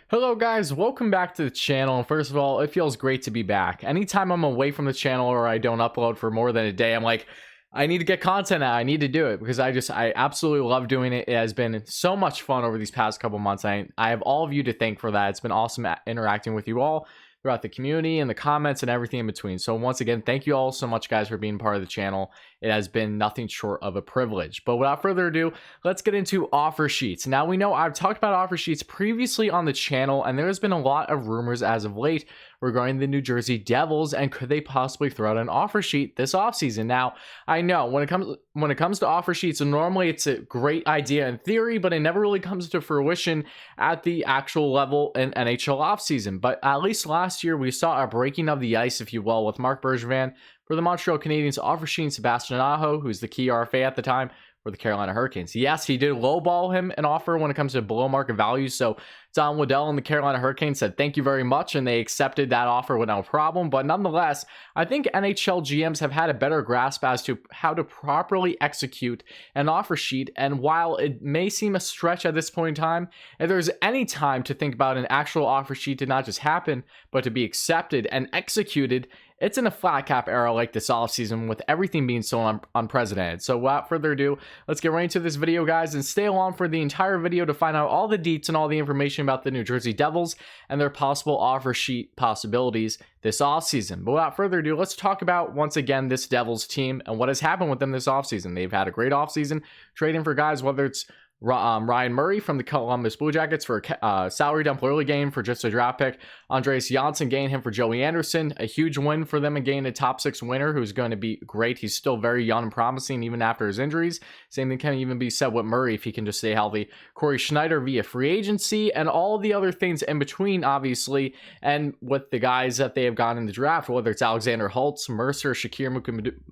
Hello guys, welcome back to the channel. And first of all, it feels great to be back. Anytime I'm away from the channel or I don't upload for more than a day, I'm like, I need to get content out. I need to do it because I absolutely love doing it. It has been so much fun over these past couple months. I have all of you to thank for that. It's been awesome interacting with you all throughout the community and the comments and everything in between. So once again, thank you all so much guys for being part of the channel. It has been nothing short of a privilege. But without further ado, let's get into offer sheets. Now we know I've talked about offer sheets previously on the channel, and there has been a lot of rumors as of late regarding the New Jersey Devils and could they possibly throw out an offer sheet this offseason. Now, I know when it comes to offer sheets, normally it's a great idea in theory, but it never really comes to fruition at the actual level in NHL offseason. But at least last year, we saw a breaking of the ice, if you will, with Marc Bergevin for the Montreal Canadiens offer sheet, Sebastian Aho, who's the key RFA at the time for the Carolina Hurricanes. Yes, he did lowball him an offer when it comes to below market value. So Don Waddell and the Carolina Hurricanes said thank you very much, and they accepted that offer without a problem. But nonetheless, I think NHL GMs have had a better grasp as to how to properly execute an offer sheet. And while it may seem a stretch at this point in time, if there's any time to think about an actual offer sheet to not just happen, but to be accepted and executed, it's in a flat cap era like this offseason with everything being so unprecedented. So without further ado, let's get right into this video, guys, and stay along for the entire video to find out all the deets and all the information about the New Jersey Devils and their possible offer sheet possibilities this offseason. But without further ado, let's talk about, once again, this Devils team and what has happened with them this offseason. They've had a great offseason trading for guys, whether it's Ryan Murray from the Columbus Blue Jackets for a salary dump early game for just a draft pick. Andreas Janssen gained him for Joey Anderson. A huge win for them and gained a top 6 winner who's going to be great. He's still very young and promising even after his injuries. Same thing can even be said with Murray if he can just stay healthy. Corey Schneider via free agency and all the other things in between, obviously. And with the guys that they have gotten in the draft, whether it's Alexander Holtz, Mercer, Shakir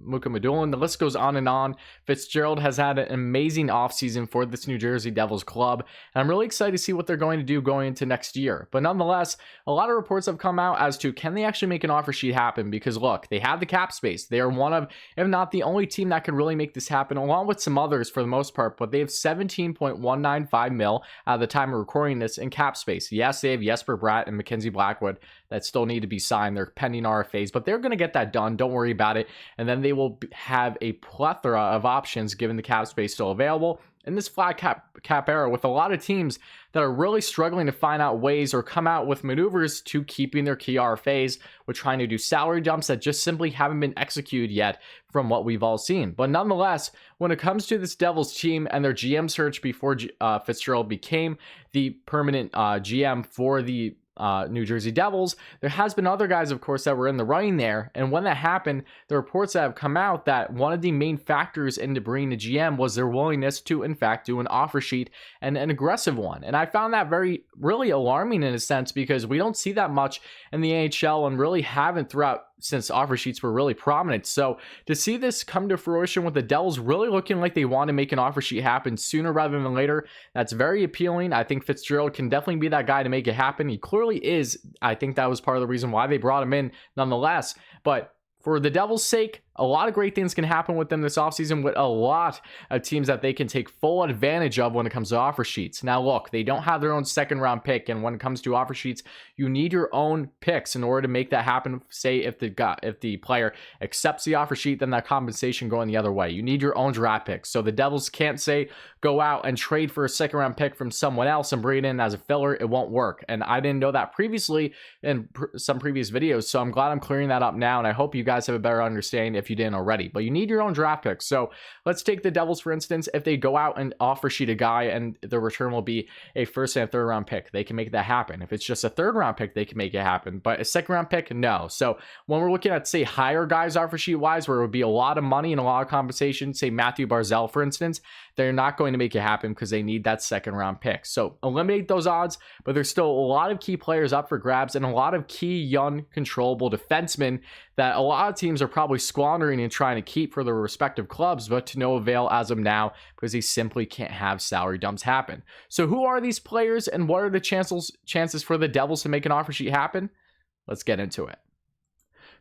Mukhamadullin, the list goes on and on. Fitzgerald has had an amazing offseason for this New Jersey Devils club, and I'm really excited to see what they're going to do going into next year. But nonetheless, a lot of reports have come out as to can they actually make an offer sheet happen, because look, they have the cap space. They are one of, if not the only team that can really make this happen, along with some others for the most part, but they have 17.195 mil at the time of recording this in cap space. Yes, they have Jesper Bratt and Mackenzie Blackwood that still need to be signed. They're pending RFAs, but they're going to get that done. Don't worry about it. And then they will have a plethora of options given the cap space still available in this flat cap era, with a lot of teams that are really struggling to find out ways or come out with maneuvers to keeping their key RFAs, with trying to do salary dumps that just simply haven't been executed yet from what we've all seen. But nonetheless, when it comes to this Devils team and their GM search before Fitzgerald became the permanent GM for the New Jersey Devils, there has been other guys, of course, that were in the running there. And when that happened, the reports that have come out that one of the main factors into bringing the GM was their willingness to, in fact, do an offer sheet, and an aggressive one. And I found that really alarming in a sense, because we don't see that much in the NHL and really haven't throughout since offer sheets were really prominent. So to see this come to fruition with the Devils really looking like they want to make an offer sheet happen sooner rather than later, that's very appealing. I think Fitzgerald can definitely be that guy to make it happen. He clearly is. I think that was part of the reason why they brought him in nonetheless. But for the Devils' sake, a lot of great things can happen with them this offseason, with a lot of teams that they can take full advantage of when it comes to offer sheets. Now, look, they don't have their own second round pick, and when it comes to offer sheets, you need your own picks in order to make that happen. Say if the player accepts the offer sheet, then that compensation going the other way. You need your own draft picks. So the Devils can't say go out and trade for a second round pick from someone else and bring it in as a filler. It won't work. And I didn't know that previously in some previous videos, so I'm glad I'm clearing that up now, and I hope you guys have a better understanding if you didn't already. But you need your own draft picks. So let's take the Devils, for instance. If they go out and offer sheet a guy and the return will be a first and third round pick, they can make that happen. If it's just a third round pick, they can make it happen. But a second round pick, no. So when we're looking at, say, higher guys offer sheet wise, where it would be a lot of money and a lot of compensation, say Matthew Barzal, for instance, they're not going to make it happen because they need that second round pick. So eliminate those odds, but there's still a lot of key players up for grabs and a lot of key young controllable defensemen that a lot of teams are probably squandering and trying to keep for their respective clubs, but to no avail as of now, because they simply can't have salary dumps happen. So who are these players, and what are the chances for the Devils to make an offer sheet happen? Let's get into it.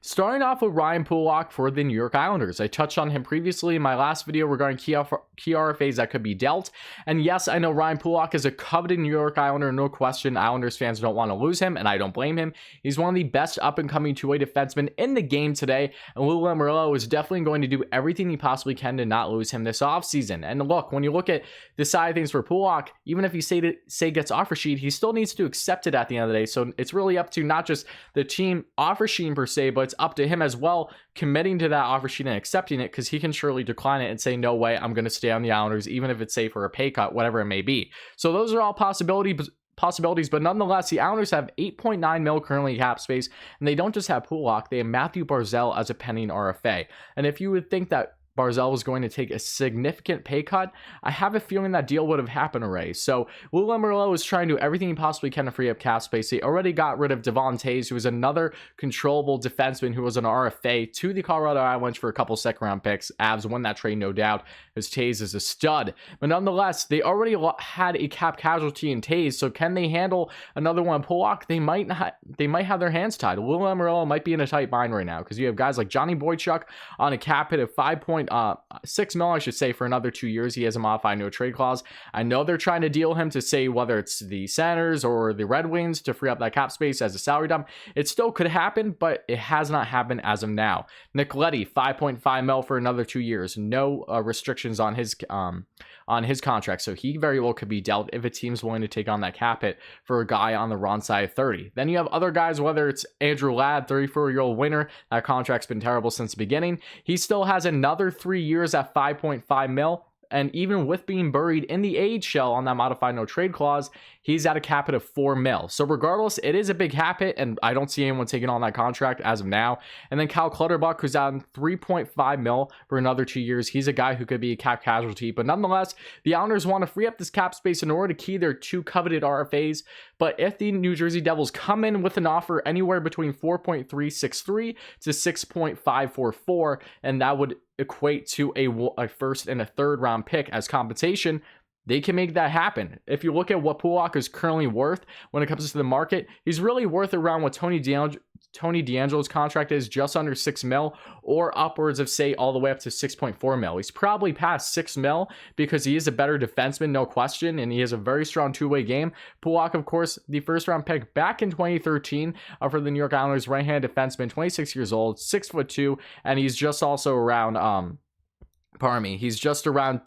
Starting off with Ryan Pulock for the New York Islanders. I touched on him previously in my last video regarding key RFAs that could be dealt. And yes, I know Ryan Pulock is a coveted New York Islander, no question. Islanders fans don't want to lose him, and I don't blame him. He's one of the best up-and-coming two-way defensemen in the game today, and Lou Lamoriello is definitely going to do everything he possibly can to not lose him this offseason. And look, when you look at the side of things for Pulock, even if he say gets offer sheet, he still needs to accept it at the end of the day. So it's really up to not just the team offer sheet per se, but it's up to him as well, committing to that offer sheet and accepting it, because he can surely decline it and say, no way, I'm going to stay on the Islanders, even if it's say for a pay cut, whatever it may be. So those are all possibilities, but nonetheless, the Islanders have 8.9 mil currently cap space, and they don't just have Pulock, they have Matthew Barzal as a pending RFA. And if you would think that Barzal was going to take a significant pay cut, I have a feeling that deal would have happened already. So Lou Lamoriello is trying to do everything he possibly can to free up cap space. He already got rid of Devon Toews, who was another controllable defenseman who was an RFA to the Colorado Avalanche for a couple second-round picks. Avs won that trade, no doubt, as Toews is a stud. But nonetheless, they already had a cap casualty in Toews, so can they handle another one? Pulock, they might not. They might have their hands tied. Lou Lamoriello might be in a tight bind right now, because you have guys like Johnny Boychuk on a cap hit of 5.6 mil, I should say, for another 2 years. He has a modified no trade clause. I know they're trying to deal him to say whether it's the Senators or the Red Wings to free up that cap space as a salary dump. It still could happen, but it has not happened as of now. Nick Leddy, 5.5 mil for another 2 years. No restrictions on his contract, so he very well could be dealt if a team's willing to take on that cap hit for a guy on the wrong side of 30. Then you have other guys, whether it's Andrew Ladd, 34-year-old winner. That contract's been terrible since the beginning. He still has another 3 years at 5.5 mil. And even with being buried in the AHL on that modified no trade clause, he's at a cap hit of 4 mil. So regardless, it is a big cap hit, and I don't see anyone taking on that contract as of now. And then Cal Clutterbuck, who's on 3.5 mil for another 2 years. He's a guy who could be a cap casualty. But nonetheless, the Islanders want to free up this cap space in order to key their two coveted RFAs. But if the New Jersey Devils come in with an offer anywhere between 4.363 to 6.544, and that would equate to a first and a third round pick as compensation, they can make that happen. If you look at what Pulock is currently worth when it comes to the market, he's really worth around what Tony DeAngelo's contract is, just under 6 mil, or upwards of, say, all the way up to 6.4 mil. He's probably past 6 mil because he is a better defenseman, no question, and he has a very strong two-way game. Pulock, of course, the first-round pick back in 2013 for the New York Islanders, right-hand defenseman, 26 years old, 6'2", and he's just also around he's just around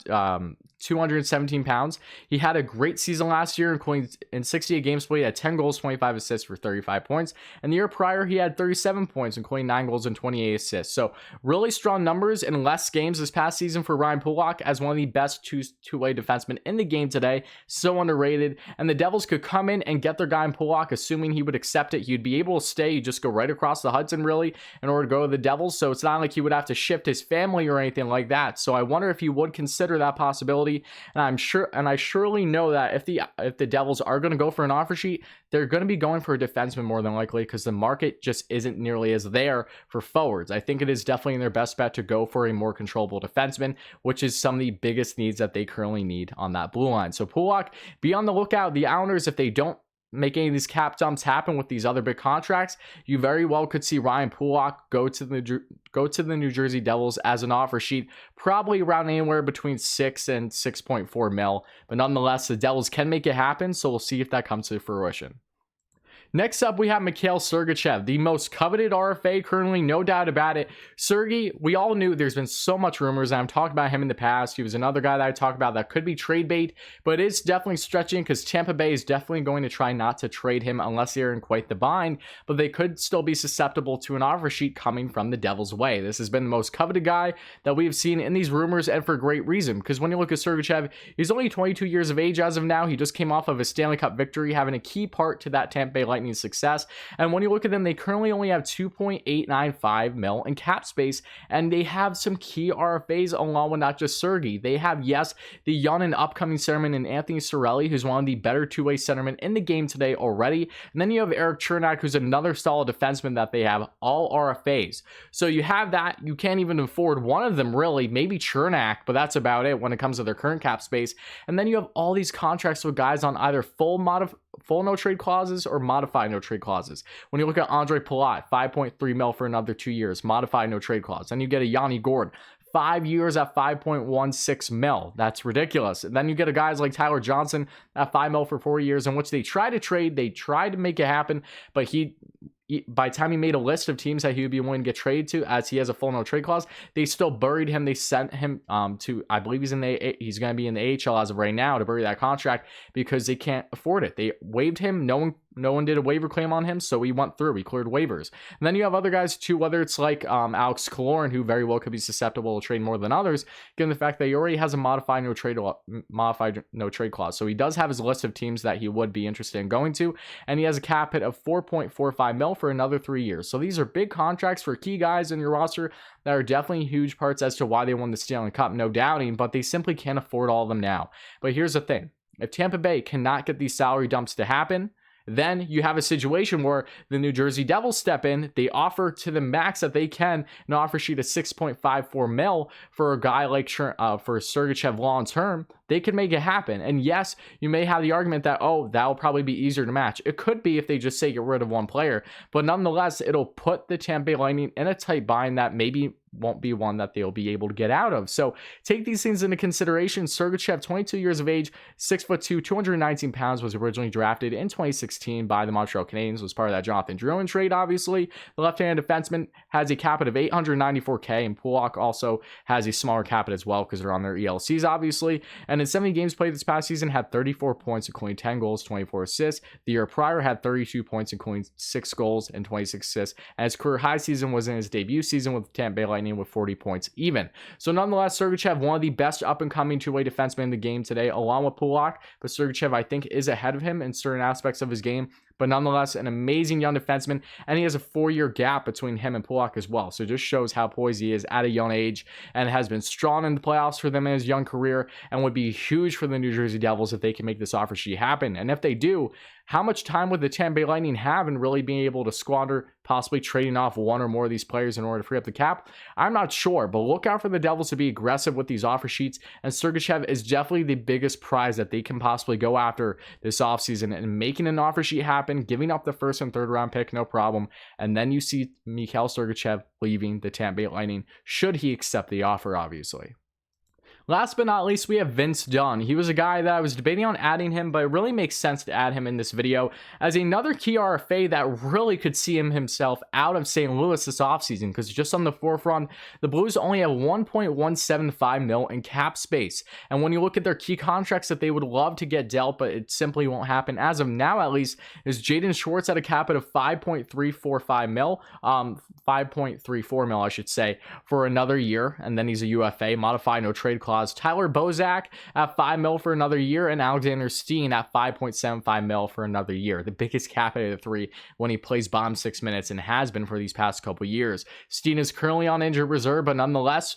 217 pounds. He had a great season last year, including in 68 games played, had 10 goals, 25 assists for 35 points. And the year prior, he had 37 points, including 9 goals and 28 assists. So really strong numbers in less games this past season for Ryan Pulock as one of the best two-way defensemen in the game today. So underrated. And the Devils could come in and get their guy in Pulock, assuming he would accept it. He'd be able to stay. He'd just go right across the Hudson, really, in order to go to the Devils. So it's not like he would have to shift his family or anything like that. So I wonder if he would consider that possibility. And I surely know that if the Devils are going to go for an offer sheet, they're going to be going for a defenseman more than likely, because the market just isn't nearly as there for forwards. I think it is definitely in their best bet to go for a more controllable defenseman, which is some of the biggest needs that they currently need on that blue line. So Pulock, be on the lookout. The Islanders, if they don't make any of these cap dumps happen with these other big contracts, you very well could see Ryan Pulock go to the New Jersey Devils as an offer sheet, probably around anywhere between 6 and 6.4 mil. But nonetheless, the Devils can make it happen, so we'll see if that comes to fruition. Next up, we have Mikhail Sergachev, the most coveted RFA currently, no doubt about it. Sergey, we all knew there's been so much rumors, and I've talked about him in the past. He was another guy that I talked about that could be trade bait, but it's definitely stretching because Tampa Bay is definitely going to try not to trade him unless they're in quite the bind, but they could still be susceptible to an offer sheet coming from the Devils' way. This has been the most coveted guy that we have seen in these rumors, and for great reason, because when you look at Sergachev, he's only 22 years of age as of now. He just came off of a Stanley Cup victory, having a key part to that Tampa Bay Lightning success. And when you look at them, they currently only have 2.895 mil in cap space, and they have some key RFAs along with not just Sergey. They have, yes, the young and upcoming centerman in Anthony Cirelli, who's one of the better two-way centermen in the game today already. And then you have Eric Chernak, who's another solid defenseman that they have, all RFAs. So you have that. You can't even afford one of them, really, maybe Chernak, but that's about it when it comes to their current cap space. And then you have all these contracts with guys on either full no trade clauses or modified modified no trade clauses. When you look at Andre Pulock, 5.3 mil for another 2 years, modified no trade clause. Then you get a Yanni Gourde, 5 years at 5.16 mil. That's ridiculous. And then you get a guys like Tyler Johnson at 5 mil for 4 years, in which they tried to trade, they tried to make it happen, but by the time he made a list of teams that he would be willing to get traded to, as he has a full no trade clause, they still buried him. They sent him to, I believe he's going to be in the AHL as of right now, to bury that contract because they can't afford it. They waived him. No one did a waiver claim on him, so he went through. He cleared waivers. And then you have other guys too, whether it's like Alex Killorn, who very well could be susceptible to trade more than others, given the fact that he already has a modified no trade clause. So he does have his list of teams that he would be interested in going to, and he has a cap hit of 4.45 mil for another 3 years. So these are big contracts for key guys in your roster that are definitely huge parts as to why they won the Stanley Cup, no doubting, but they simply can't afford all of them now. But here's the thing. If Tampa Bay cannot get these salary dumps to happen, then you have a situation where the New Jersey Devils step in, they offer to the max that they can, an offer sheet of 6.54 mil for a guy like for Sergachev long term. They can make it happen. And yes, you may have the argument that, oh, that'll probably be easier to match. It could be if they just say get rid of one player, but nonetheless, it'll put the Tampa Bay Lightning in a tight bind that maybe won't be one that they'll be able to get out of. So take these things into consideration. Sergachev, 22 years of age, 6'2", 219 pounds, was originally drafted in 2016 by the Montreal Canadiens, was part of that Jonathan Drouin trade, obviously. The left-handed defenseman has a cap hit of $894K, and Pulock also has a smaller cap hit as well because they're on their ELCs, obviously. And in 70 games played this past season, had 34 points, including 10 goals, 24 assists. The year prior had 32 points, including 6 goals and 26 assists. And his career high season was in his debut season with the Tampa Bay Lightning with 40 points even. So nonetheless, Sergachev, one of the best up-and-coming two-way defensemen in the game today, along with Pulock. But Sergachev, I think, is ahead of him in certain aspects of his game. But nonetheless, an amazing young defenseman, and he has a 4-year gap between him and Pulock as well. So it just shows how poised he is at a young age, and has been strong in the playoffs for them in his young career, and would be huge for the New Jersey Devils if they can make this offer sheet happen. And if they do, how much time would the Tampa Bay Lightning have in really being able to squander, possibly trading off one or more of these players in order to free up the cap? I'm not sure, but look out for the Devils to be aggressive with these offer sheets, and Sergachev is definitely the biggest prize that they can possibly go after this offseason, and making an offer sheet happen, giving up the first and third round pick, no problem. And then you see Mikhail Sergachev leaving the Tampa Bay Lightning, should he accept the offer, obviously. Last but not least, we have Vince Dunn. He was a guy that I was debating on adding him, but it really makes sense to add him in this video as another key RFA that really could see himself out of St. Louis this offseason, because just on the forefront, the Blues only have 1.175 mil in cap space. And when you look at their key contracts that they would love to get dealt, but it simply won't happen as of now at least, is Jaden Schwartz at a cap hit of 5.345 mil, 5.34 mil, I should say, for another year. And then he's a UFA, modified no trade clause. Tyler Bozak at 5 mil for another year, and Alexander Steen at 5.75 mil for another year. The biggest cap hit of the three when he plays bottom 6 minutes, and has been for these past couple years. Steen is currently on injured reserve, but nonetheless,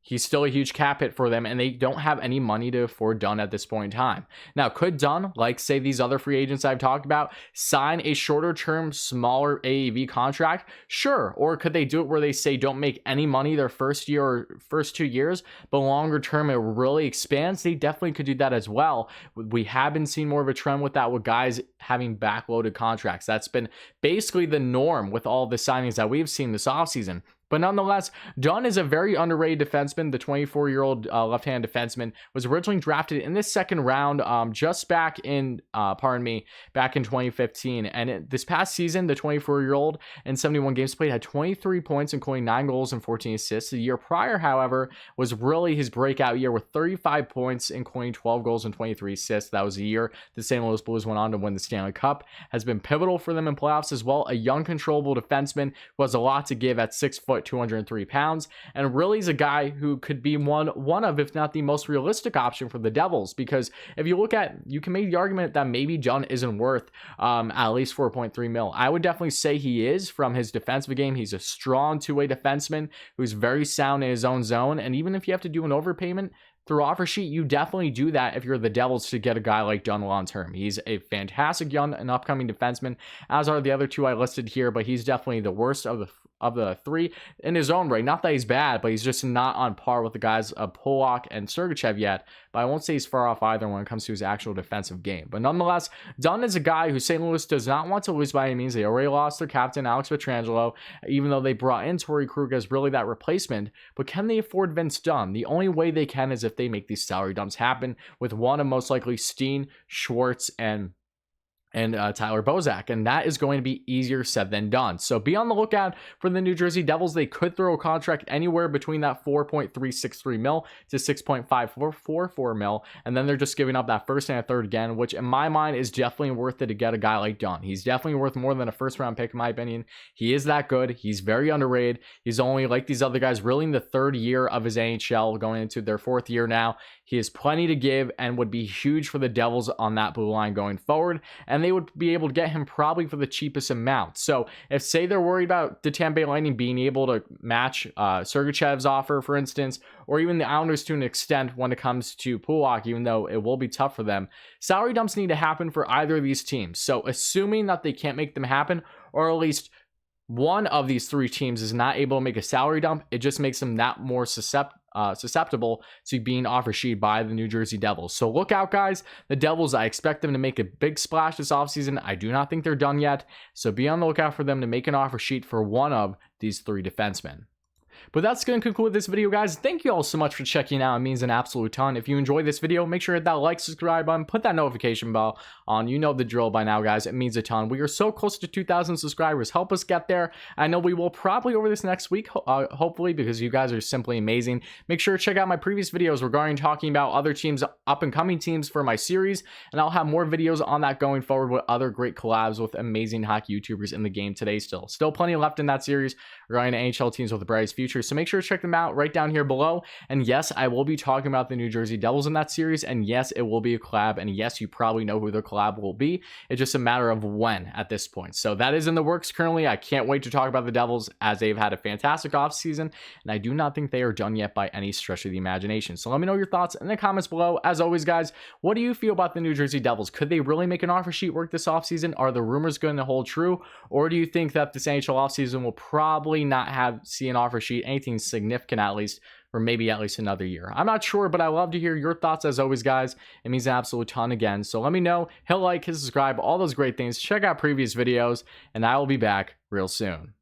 he's still a huge cap hit for them, and they don't have any money to afford Dunn at this point in time. Now, could Dunn, like say these other free agents I've talked about, sign a shorter term, smaller AAV contract? Sure. Or could they do it where they say don't make any money their first year or first 2 years, but longer term it really expands? They definitely could do that as well. We have been seeing more of a trend with that, with guys having backloaded contracts. That's been basically the norm with all the signings that we've seen this offseason. But nonetheless, Dunn is a very underrated defenseman. The 24-year-old left-hand defenseman was originally drafted in the second round just back in 2015. And this past season, the 24-year-old in 71 games played had 23 points, including 9 goals and 14 assists. The year prior, however, was really his breakout year with 35 points, including 12 goals and 23 assists. That was the year the St. Louis Blues went on to win the Stanley Cup. Has been pivotal for them in playoffs as well. A young, controllable defenseman who has a lot to give at 6 foot, 203 pounds, and really is a guy who could be one of, if not the most realistic option for the Devils, because if you look at, you can make the argument that maybe Dunn isn't worth at least 4.3 mil. I would definitely say he is from his defensive game. He's a strong two-way defenseman who's very sound in his own zone, and even if you have to do an overpayment through offer sheet, you definitely do that if you're the Devils to get a guy like Dunn long term. He's a fantastic young and upcoming defenseman, as are the other two I listed here, but he's definitely the worst of of the three in his own right. Not that he's bad, but he's just not on par with the guys of Pulock and Sergachev yet. But I won't say he's far off either when it comes to his actual defensive game. But nonetheless, Dunn is a guy who St. Louis does not want to lose by any means. They already lost their captain, Alex Pietrangelo, even though they brought in Torrey Krug as really that replacement. But can they afford Vince Dunn? The only way they can is if they make these salary dumps happen with one of most likely Steen, Schwartz, and Tyler Bozak, and that is going to be easier said than done. So be on the lookout for the New Jersey Devils. They could throw a contract anywhere between that $4.363 million to $6.544 million, and then they're just giving up that first and a third again, which in my mind is definitely worth it to get a guy like Dunn. He's definitely worth more than a first-round pick in my opinion. He is that good. He's very underrated. He's only, like these other guys, really in the third year of his NHL, going into their fourth year now. He has plenty to give and would be huge for the Devils on that blue line going forward, and they would be able to get him probably for the cheapest amount. So if, say, they're worried about the Tampa Bay Lightning being able to match Sergachev's offer, for instance, or even the Islanders to an extent when it comes to Pulock, even though it will be tough for them, salary dumps need to happen for either of these teams. So assuming that they can't make them happen, or at least one of these three teams is not able to make a salary dump, it just makes them that more susceptible to being offer sheet by the New Jersey Devils. So look out, guys. The Devils, I expect them to make a big splash this offseason. I do not think they're done yet. So be on the lookout for them to make an offer sheet for one of these three defensemen. But that's going to conclude this video, guys. Thank you all so much for checking out. It means an absolute ton. If you enjoyed this video, make sure to hit that like, subscribe button, put that notification bell on. You know the drill by now, guys. It means a ton. We are so close to 2,000 subscribers. Help us get there. I know we will probably over this next week, hopefully, because you guys are simply amazing. Make sure to check out my previous videos regarding talking about other teams, up-and-coming teams for my series, and I'll have more videos on that going forward with other great collabs with amazing hockey YouTubers in the game today still. Still plenty left in that series regarding NHL teams with the brightest future. So make sure to check them out right down here below. And yes, I will be talking about the New Jersey Devils in that series. And yes, it will be a collab. And yes, you probably know who their collab will be. It's just a matter of when at this point. So that is in the works currently. I can't wait to talk about the Devils as they've had a fantastic offseason. And I do not think they are done yet by any stretch of the imagination. So let me know your thoughts in the comments below. As always, guys, what do you feel about the New Jersey Devils? Could they really make an offer sheet work this offseason? Are the rumors going to hold true? Or do you think that this NHL offseason will probably not see an offer sheet, anything significant at least, or maybe at least another year? I'm not sure, but I love to hear your thoughts as always, guys. It means an absolute ton again. So let me know, hit like, hit subscribe, all those great things. Check out previous videos, and I will be back real soon.